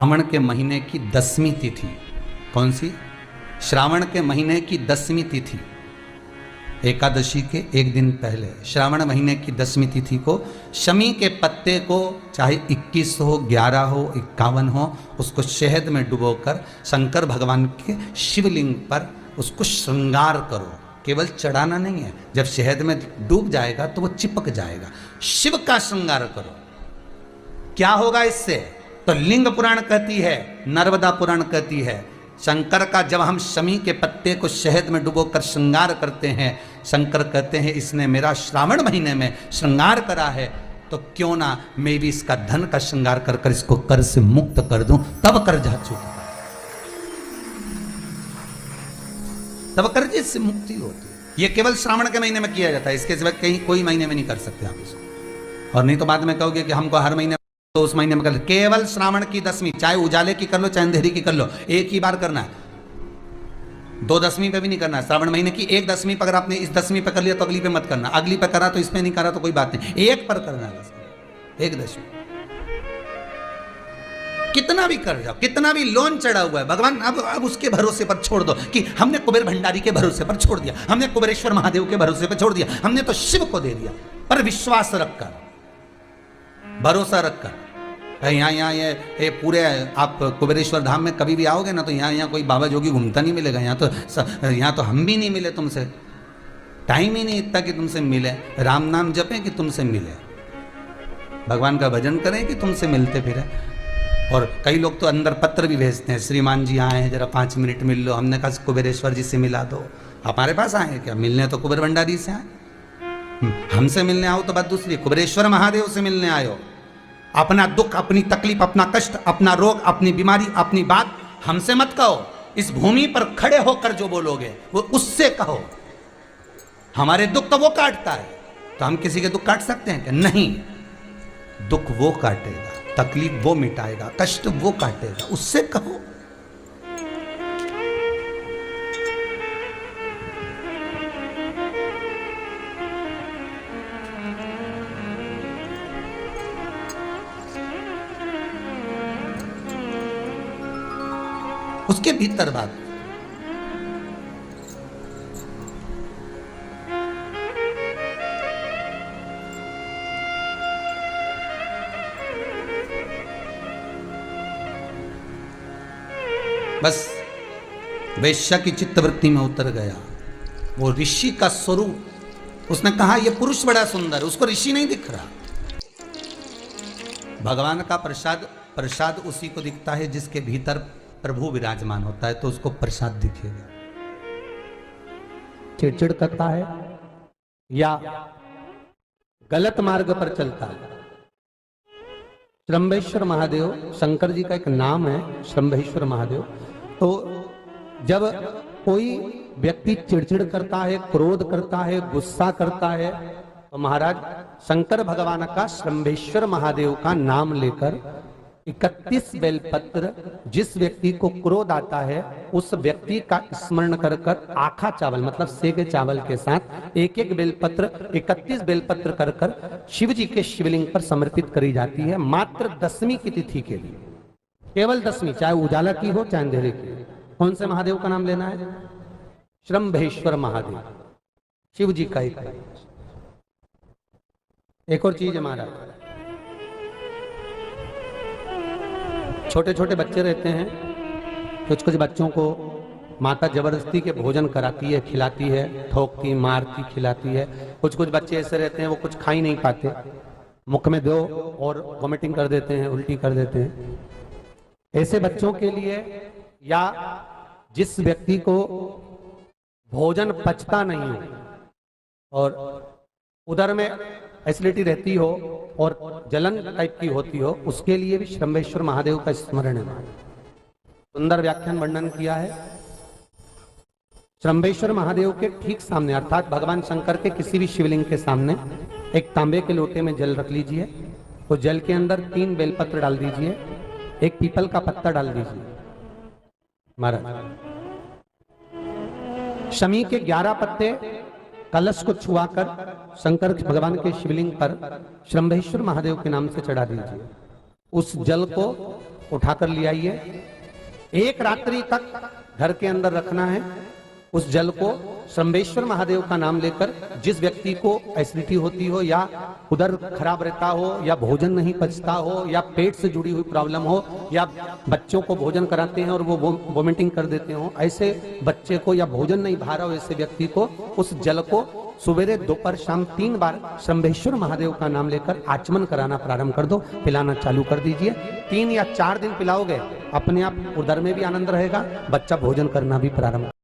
श्रावण के महीने की 10वीं तिथि। कौन सी? श्रावण के महीने की 10वीं तिथि, एकादशी के एक दिन पहले श्रावण महीने की 10वीं तिथि को शमी के पत्ते को चाहे 21 हो, 11 हो, 51 हो, उसको शहद में डुबोकर शंकर भगवान के शिवलिंग पर उसको श्रृंगार करो। केवल चढ़ाना नहीं है, जब शहद में डूब जाएगा तो वो चिपक जाएगा। शिव का श्रृंगार करो। क्या होगा इससे? तो लिंग पुराण कहती है, नर्मदा पुराण कहती है, शंकर का जब हम शमी के पत्ते को शहद में डुबोकर श्रृंगार करते हैं, शंकर कहते हैं इसने मेरा श्रावण महीने में श्रृंगार करा है, तो क्यों ना मैं भी इसका धन का श्रृंगार कर कर इसको कर से मुक्त कर दूं, तब कर्जा चुका, तब कर्जे से मुक्ति होती है। ये केवल श्रावण के महीने में किया जाता है, इसके सिवा कहीं कोई महीने में नहीं कर सकते आप इसको। और नहीं तो बाद में कहोगे कि हमको हर महीने, तो उस महीने में कर, केवल श्रावण की 10वीं, चाहे उजाले की कर लो चाहे अंधेरी की कर लो, एक ही बार करना है। 2 10वीं पे भी नहीं करना है। श्रावण महीने की 1 10वीं पर अगर आपने इस 10वीं पे कर लिया तो अगली पे मत करना, अगली पे करा तो इसमें नहीं करा तो कोई बात नहीं, एक पर करना है, 1 10वीं। कितना भी कर जाओ, कितना भी लोन चढ़ा हुआ है, भगवान अब उसके भरोसे पर छोड़ दो कि हमने कुबेर भंडारी के भरोसे पर छोड़ दिया, हमने कुबेरेश्वर महादेव के भरोसे पर छोड़ दिया, हमने तो शिव को दे दिया। पर विश्वास रखकर, भरोसा रखकर, यहाँ ये पूरे आप कुबेरेश्वर धाम में कभी भी आओगे ना तो यहाँ कोई बाबा जोगी घूमता नहीं मिलेगा। यहाँ तो हम भी नहीं मिले तुमसे, टाइम ही नहीं इतना कि तुमसे मिले। राम नाम जपें कि तुमसे मिले, भगवान का भजन करें कि तुमसे मिलते फिरे। और कई लोग तो अंदर पत्र भी भेजते हैं, श्रीमान जी आए हैं, जरा 5 मिनट मिल लो। हमने कहा कुबेरेश्वर जी से मिला दो। हमारे पास आए हैं क्या? मिलने तो कुबेर भंडारी से आए, हमसे मिलने आओ तो बात दूसरी। कुबेरेश्वर महादेव से मिलने आयो, अपना दुख, अपनी तकलीफ, अपना कष्ट, अपना रोग, अपनी बीमारी, अपनी बात हमसे मत कहो। इस भूमि पर खड़े होकर जो बोलोगे वो उससे कहो। हमारे दुख तो वो काटता है, तो हम किसी के दुख काट सकते हैं क्या? नहीं, दुख वो काटेगा, तकलीफ वो मिटाएगा, कष्ट वो काटेगा, उससे कहो। उसके भीतर बात। बस वैश्या की चित्तवृत्ति में उतर गया वो ऋषि का स्वरूप। उसने कहा ये पुरुष बड़ा सुंदर, उसको ऋषि नहीं दिख रहा। भगवान का प्रसाद उसी को दिखता है जिसके भीतर प्रभु विराजमान होता है, तो उसको प्रसाद दिखेगा। चिड़चिड़ करता है या गलत मार्ग पर चलता है। श्रंभेश्वर महादेव शंकर जी का एक नाम है, श्रंभेश्वर महादेव। तो जब कोई व्यक्ति चिड़चिड़ करता है, क्रोध करता है, गुस्सा करता है, तो महाराज शंकर भगवान का श्रंभेश्वर महादेव का नाम लेकर 31 बेलपत्र, जिस व्यक्ति को क्रोध आता है उस व्यक्ति का स्मरण कर कर आखा चावल मतलब सेके चावल के साथ एक एक बेलपत्र 31 बेलपत्र कर कर शिव जी के शिवलिंग पर समर्पित करी जाती है, मात्र 10वीं की तिथि के लिए। केवल 10वीं, चाहे उजाला की हो चाहे अंधेरे की। कौन से महादेव का नाम लेना है? श्रंभेश्वर महादेव, शिव जी का एक। एक और चीज हमारा, छोटे छोटे बच्चे रहते हैं, कुछ कुछ बच्चों को माता जबरदस्ती के भोजन कराती है, खिलाती है, ठोकती, मारती, खिलाती है। कुछ कुछ बच्चे ऐसे रहते हैं वो कुछ खा ही नहीं पाते, मुख में दो और वॉमिटिंग कर देते हैं, उल्टी कर देते हैं। ऐसे बच्चों के लिए, या जिस व्यक्ति को भोजन पचता नहीं हो और उदर में एसिडिटी रहती हो और जलन टाइप की होती हो, उसके लिए भी श्रंभेश्वर महादेव का स्मरण है। सुंदर व्याख्यान वर्णन किया है। श्रंभेश्वर महादेव के ठीक सामने, अर्थात भगवान शंकर के किसी भी शिवलिंग के सामने एक तांबे के लोटे में जल रख लीजिए। तो जल के अंदर 3 बेलपत्र डाल दीजिए, एक पीपल का पत्ता डाल दीजिए। महाराज शमी के 11 पत्ते कलश को छुआकर शंकर भगवान के शिवलिंग पर श्रंभेश्वर महादेव के नाम से चढ़ा दीजिए। उस जल को उठाकर ले आइए। 1 रात्रि तक घर के अंदर रखना है। उस जल को श्रंबेश्वर महादेव का नाम लेकर, जिस व्यक्ति को एसिडिटी होती हो या उधर खराब रहता हो या भोजन नहीं पचता हो या पेट से जुड़ी हुई प्रॉब्लम हो या बच्चों को भोजन कराते हैं और वो वोमिटिंग कर देते हो, ऐसे बच्चे को या भोजन नहीं भा रहा हो ऐसे व्यक्ति को उस जल को सुबेरे दोपहर शाम 3 बार श्रंबेश्वर महादेव का नाम लेकर आचमन कराना प्रारंभ कर दो, पिलाना चालू कर दीजिए। 3 या 4 दिन पिलाओगे, अपने आप उदर में भी आनंद रहेगा, बच्चा भोजन करना भी प्रारंभ